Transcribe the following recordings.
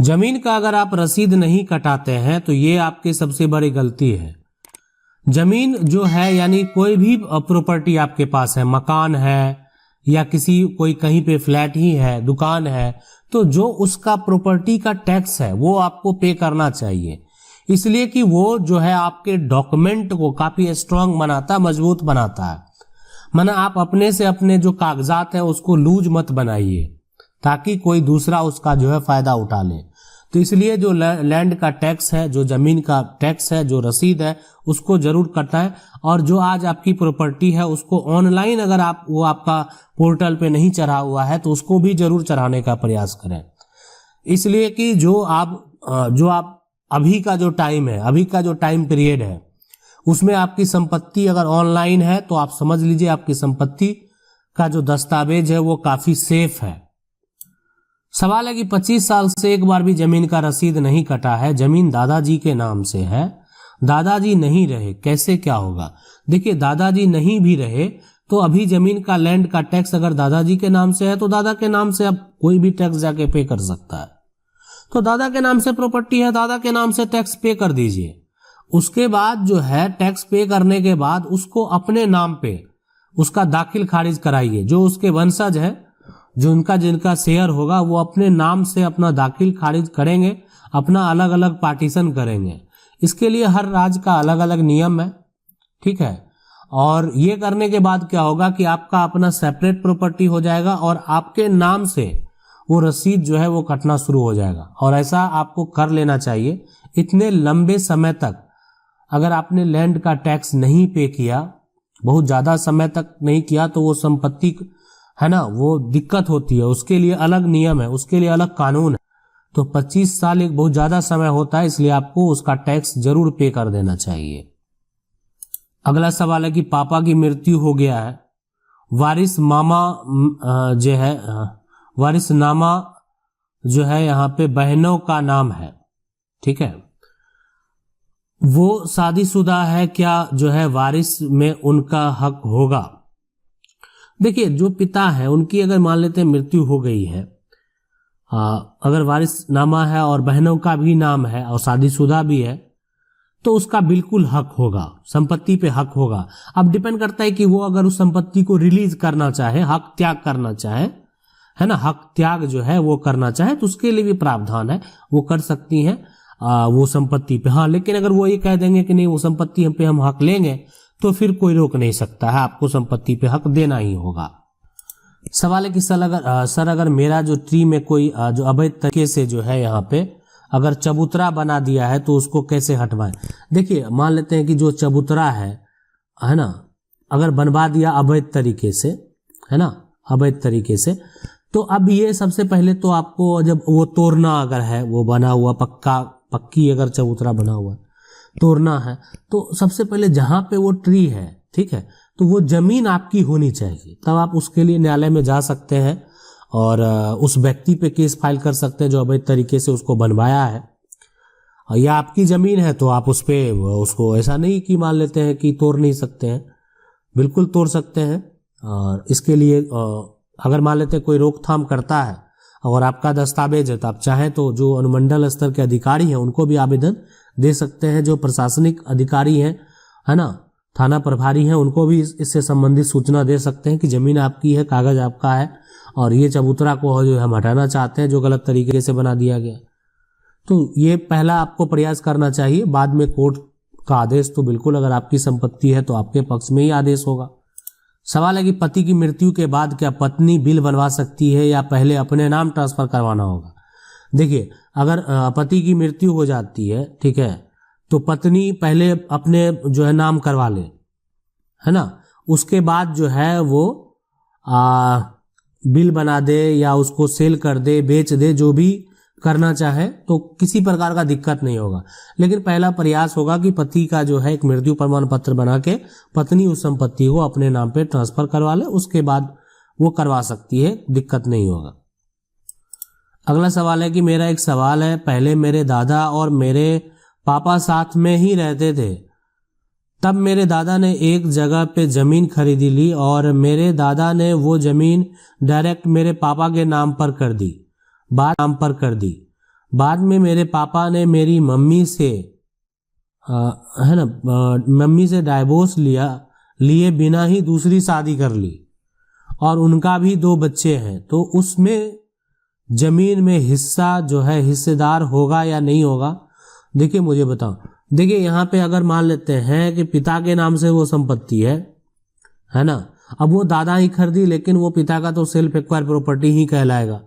जमीन का अगर आप रसीद नहीं कटाते हैं तो ये आपकी सबसे बड़ी गलती है। जमीन जो है यानी कोई भी प्रॉपर्टी आपके पास है, मकान है या कोई कहीं पे फ्लैट ही है, दुकान है, तो जो उसका प्रॉपर्टी का टैक्स है वो आपको पे करना चाहिए। इसलिए कि वो जो है आपके डॉक्यूमेंट को काफी स्ट्रांग बनाता, मजबूत बनाता है। माना आप अपने से अपने जो कागजात है उसको लूज मत बनाइए ताकि कोई दूसरा उसका जो है फायदा उठा ले। तो इसलिए जो लैंड का टैक्स है, जो जमीन का टैक्स है, जो रसीद है, उसको जरूर कटाएं। और जो आज आपकी प्रॉपर्टी है उसको ऑनलाइन अगर वो आपका पोर्टल पे नहीं चढ़ा हुआ है तो उसको भी जरूर चढ़ाने का प्रयास करें। इसलिए कि जो आप अभी का जो टाइम है, अभी का जो टाइम पीरियड है, उसमें आपकी संपत्ति अगर ऑनलाइन है तो आप समझ लीजिए आपकी संपत्ति का जो दस्तावेज है वो काफी सेफ है। सवाल है कि 25 साल से एक बार भी जमीन का रसीद नहीं कटा है, जमीन दादाजी के नाम से है, दादाजी नहीं रहे, कैसे क्या होगा? देखिए, दादाजी नहीं भी रहे तो अभी जमीन का लैंड का टैक्स अगर दादाजी के नाम से है तो दादा के नाम से अब कोई भी टैक्स जाके पे कर सकता है। तो दादा के नाम से प्रॉपर्टी है, दादा के नाम से टैक्स पे कर दीजिए। उसके बाद जो है टैक्स पे करने के बाद उसको अपने नाम पे उसका दाखिल खारिज कराइए। जो उसके वंशज है, जो जिनका शेयर होगा, वो अपने नाम से अपना दाखिल खारिज करेंगे, अपना अलग अलग पार्टीशन करेंगे। इसके लिए हर राज्य का अलग अलग नियम है, ठीक है। और ये करने के बाद क्या होगा कि आपका अपना सेपरेट प्रॉपर्टी हो जाएगा और आपके नाम से वो रसीद जो है वो कटना शुरू हो जाएगा। और ऐसा आपको कर लेना चाहिए। इतने लंबे समय तक अगर आपने लैंड का टैक्स नहीं पे किया, बहुत ज्यादा समय तक नहीं किया, तो वो संपत्ति है ना, वो दिक्कत होती है। उसके लिए अलग नियम है, उसके लिए अलग कानून है। तो 25 साल एक बहुत ज्यादा समय होता है, इसलिए आपको उसका टैक्स जरूर पे कर देना चाहिए। अगला सवाल है कि पापा की मृत्यु हो गया है, वारिसनामा जो है यहाँ पे बहनों का नाम है, ठीक है। वो शादीशुदा है, क्या जो है वारिस में उनका हक होगा? देखिए, जो पिता है उनकी अगर मान लेते हैं मृत्यु हो गई है, अगर वारिसनामा है और बहनों का भी नाम है और शादीशुदा भी है, तो उसका बिल्कुल हक होगा, संपत्ति पे हक होगा। अब डिपेंड करता है कि वो अगर उस संपत्ति को रिलीज करना चाहे, हक त्याग करना चाहे, है ना, हक त्याग जो है वो करना चाहे तो उसके लिए भी प्रावधान है, वो कर सकती हैं वो संपत्ति पे। हाँ, लेकिन अगर वो ये कह देंगे कि नहीं वो संपत्ति पे हम हक लेंगे, तो फिर कोई रोक नहीं सकता है, आपको संपत्ति पे हक देना ही होगा। सवाल है कि सर अगर मेरा जो ट्री में कोई जो अवैध तरीके से जो है यहाँ पे अगर चबूतरा बना दिया है तो उसको कैसे हटवाएं? देखिए, मान लेते हैं कि जो चबूतरा है ना, अगर बनवा दिया अवैध तरीके से, है ना, अवैध तरीके से, तो अब ये सबसे पहले तो आपको जब वो तोड़ना अगर है, वो बना हुआ पक्की अगर चबूतरा बना हुआ तोड़ना है, तो सबसे पहले जहां पे वो ट्री है, ठीक है, तो वो जमीन आपकी होनी चाहिए। तब आप उसके लिए न्यायालय में जा सकते हैं और उस व्यक्ति पे केस फाइल कर सकते हैं जो अवैध तरीके से उसको बनवाया है। या आपकी जमीन है तो आप उसको ऐसा नहीं कि मान लेते हैं कि तोड़ नहीं सकते हैं, बिल्कुल तोड़ सकते हैं। और इसके लिए अगर मान लेते हैं कोई रोकथाम करता है और आपका दस्तावेज है, तो आप चाहें तो जो अनुमंडल स्तर के अधिकारी हैं उनको भी आवेदन दे सकते हैं, जो प्रशासनिक अधिकारी हैं, है ना, थाना प्रभारी हैं, उनको भी इससे संबंधित सूचना दे सकते हैं कि जमीन आपकी है, कागज आपका है और ये चबूतरा को जो हम हटाना चाहते हैं जो गलत तरीके से बना दिया गया। तो ये पहला आपको प्रयास करना चाहिए। बाद में कोर्ट का आदेश तो बिल्कुल, अगर आपकी संपत्ति है तो आपके पक्ष में ही आदेश होगा। सवाल है कि पति की मृत्यु के बाद क्या पत्नी बिल बनवा सकती है या पहले अपने नाम ट्रांसफर करवाना होगा? देखिए, अगर पति की मृत्यु हो जाती है, ठीक है, तो पत्नी पहले अपने जो है नाम करवा ले, है ना, उसके बाद जो है वो बिल बना दे या उसको सेल कर दे, बेच दे, जो भी करना चाहे, तो किसी प्रकार का दिक्कत नहीं होगा। लेकिन पहला प्रयास होगा कि पति का जो है एक मृत्यु प्रमाण पत्र बना के पत्नी उस संपत्ति को अपने नाम पे ट्रांसफर करवा ले, उसके बाद वो करवा सकती है, दिक्कत नहीं होगा। अगला सवाल है कि मेरा एक सवाल है, पहले मेरे दादा और मेरे पापा साथ में ही रहते थे, तब मेरे दादा ने एक जगह पे जमीन खरीदी ली और मेरे दादा ने वो जमीन डायरेक्ट मेरे पापा के नाम पर कर दी, बाद में मेरे पापा ने मेरी मम्मी से है ना मम्मी से डाइवोर्स लिए बिना ही दूसरी शादी कर ली और उनका भी 2 बच्चे हैं, तो उसमें जमीन में हिस्सा जो है हिस्सेदार होगा या नहीं होगा? देखिए मुझे बताओ। देखिए यहाँ पे अगर मान लेते हैं कि पिता के नाम से वो संपत्ति है ना, अब वो दादा ही खरीदी, लेकिन वो पिता का तो सेल्फ एक्वायर प्रॉपर्टी ही कहलाएगा।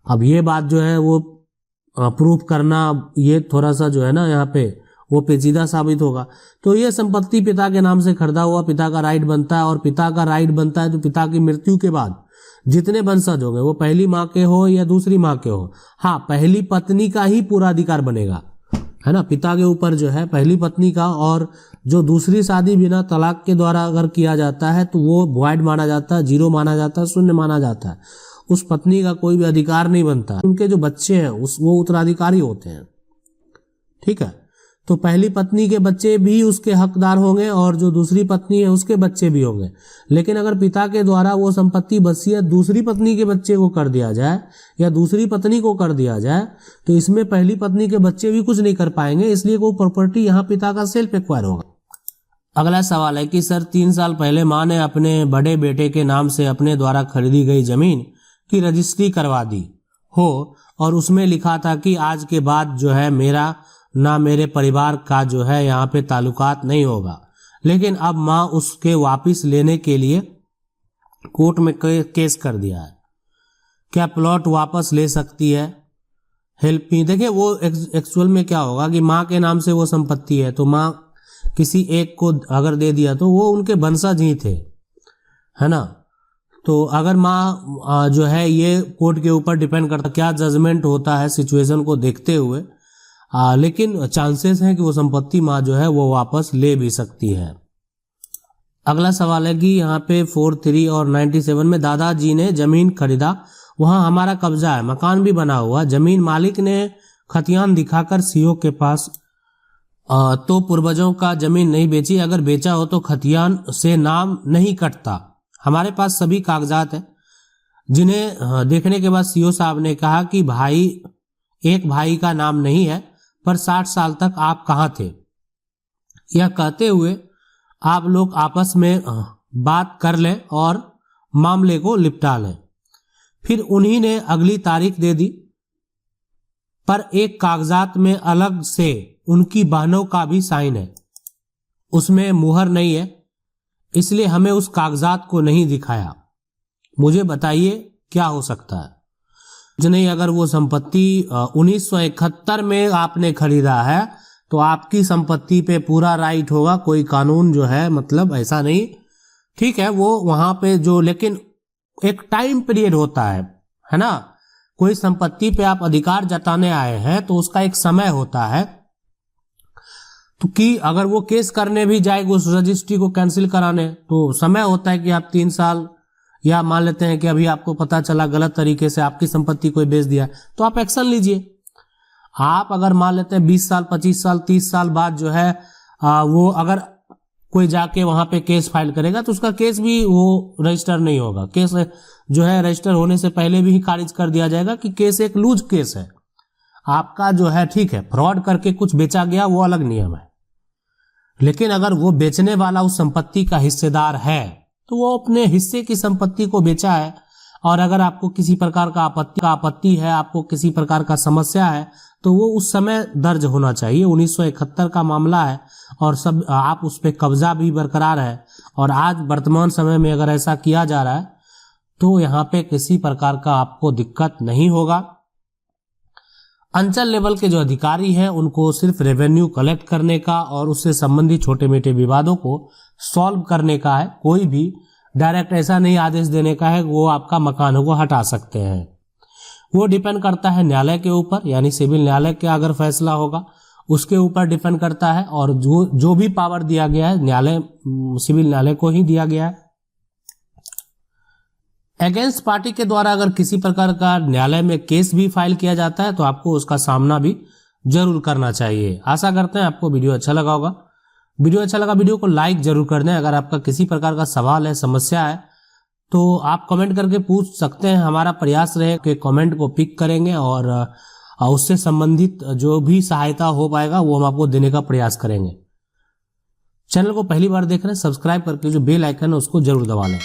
अब ये बात जो है वो प्रूफ करना ये थोड़ा सा जो है ना यहाँ पे वो पेचीदा साबित होगा। तो ये संपत्ति पिता के नाम से खरीदा हुआ पिता का राइट बनता है, और पिता का राइट बनता है तो पिता की मृत्यु के बाद जितने वंशज हो गए, वो पहली माँ के हो या दूसरी माँ के हो, हाँ पहली पत्नी का ही पूरा अधिकार बनेगा, है ना, पिता के ऊपर जो है पहली पत्नी का। और जो दूसरी शादी बिना तलाक के द्वारा अगर किया जाता है तो वो वॉइड माना जाता है, 0 माना जाता है, शून्य माना जाता है। उस पत्नी का कोई भी अधिकार नहीं बनता। उनके जो बच्चे हैं वो उत्तराधिकारी होते हैं, ठीक है। तो पहली पत्नी के बच्चे भी उसके हकदार होंगे और जो दूसरी पत्नी है उसके बच्चे भी होंगे। लेकिन अगर पिता के द्वारा वो संपत्ति वसीयत दूसरी पत्नी के बच्चे को कर दिया जाए या दूसरी पत्नी को कर दिया जाए तो इसमें पहली पत्नी के बच्चे भी कुछ नहीं कर पाएंगे, इसलिए वो प्रॉपर्टी यहाँ पिता का सेल्फ एक्वायर होगा। अगला सवाल है कि सर 3 साल पहले माँ ने अपने बड़े बेटे के नाम से अपने द्वारा खरीदी गई जमीन की रजिस्ट्री करवा दी हो और उसमें लिखा था कि आज के बाद जो है मेरा ना मेरे परिवार का जो है यहाँ पे ताल्लुकात नहीं होगा, लेकिन अब माँ उसके वापस लेने के लिए कोर्ट में केस कर दिया है, क्या प्लॉट वापस ले सकती है? Help me. देखिए वो एक्चुअल में क्या होगा कि माँ के नाम से वो संपत्ति है, तो माँ किसी एक को अगर दे दिया तो वो उनके वंशज ही थे, है ना। तो अगर माँ जो है ये कोर्ट के ऊपर डिपेंड करता क्या जजमेंट होता है सिचुएशन को देखते हुए, लेकिन चांसेस हैं कि वो संपत्ति माँ जो है वो वापस ले भी सकती है। अगला सवाल है कि यहाँ पे 43 और 97 में दादाजी ने जमीन खरीदा, वहां हमारा कब्जा है, मकान भी बना हुआ, जमीन मालिक ने खतियान दिखाकर सीओ के पास तो पूर्वजों का जमीन नहीं बेची, अगर बेचा हो तो खतियान से नाम नहीं कटता। हमारे पास सभी कागजात है, जिन्हें देखने के बाद सीओ साहब ने कहा कि एक भाई का नाम नहीं है, पर 60 साल तक आप कहाँ थे? यह कहते हुए आप लोग आपस में बात कर लें और मामले को निपटा लें। फिर उन्हीं ने अगली तारीख दे दी, पर एक कागजात में अलग से उनकी बहनों का भी साइन है, उसमें मुहर नहीं है, इसलिए हमें उस कागजात को नहीं दिखाया। मुझे बताइए क्या हो सकता है? नहीं, अगर वो संपत्ति 1971 में आपने खरीदा है तो आपकी संपत्ति पे पूरा राइट होगा, कोई कानून जो है मतलब ऐसा नहीं, ठीक है। वो वहां पे जो, लेकिन एक टाइम पीरियड होता है ना, कोई संपत्ति पे आप अधिकार जताने आए हैं तो उसका एक समय होता है, तो कि अगर वो केस करने भी जाएगा उस रजिस्ट्री को कैंसिल कराने तो समय होता है कि आप 3 साल, या मान लेते हैं कि अभी आपको पता चला गलत तरीके से आपकी संपत्ति कोई बेच दिया तो आप एक्शन लीजिए। आप अगर मान लेते हैं 20 साल 25 साल 30 साल बाद जो है वो अगर कोई जाके वहां पे केस फाइल करेगा तो उसका केस भी वो रजिस्टर नहीं होगा, केस जो है रजिस्टर होने से पहले भी ही खारिज कर दिया जाएगा कि केस एक लूज केस है आपका जो है, ठीक है। फ्रॉड करके कुछ बेचा गया वो अलग नियम है, लेकिन अगर वो बेचने वाला उस संपत्ति का हिस्सेदार है तो वो अपने हिस्से की संपत्ति को बेचा है, और अगर आपको किसी प्रकार का आपत्ति है, आपको किसी प्रकार का समस्या है तो वो उस समय दर्ज होना चाहिए। 1971 का मामला है और सब आप उस पर कब्जा भी बरकरार है, और आज वर्तमान समय में अगर ऐसा किया जा रहा है तो यहाँ पे किसी प्रकार का आपको दिक्कत नहीं होगा। अंचल लेवल के जो अधिकारी हैं उनको सिर्फ रेवेन्यू कलेक्ट करने का और उससे संबंधित छोटे मोटे विवादों को सॉल्व करने का है, कोई भी डायरेक्ट ऐसा नहीं आदेश देने का है वो आपका मकानों को हटा सकते हैं। वो डिपेंड करता है न्यायालय के ऊपर, यानी सिविल न्यायालय का अगर फैसला होगा उसके ऊपर डिपेंड करता है, और जो भी पावर दिया गया है न्यायालय सिविल न्यायालय को ही दिया गया है। अगेंस्ट पार्टी के द्वारा अगर किसी प्रकार का न्यायालय में केस भी फाइल किया जाता है तो आपको उसका सामना भी जरूर करना चाहिए। आशा करते हैं आपको वीडियो अच्छा लगा होगा। वीडियो अच्छा लगा वीडियो को लाइक जरूर कर दें। अगर आपका किसी प्रकार का सवाल है, समस्या है तो आप कमेंट करके पूछ सकते हैं। हमारा प्रयास रहे कि कमेंट को पिक करेंगे और और उससे संबंधित जो भी सहायता हो पाएगा वो हम आपको देने का प्रयास करेंगे। चैनल को पहली बार देख रहे हैं, सब्सक्राइब करके जो बेल आइकन है उसको जरूर दबा लें।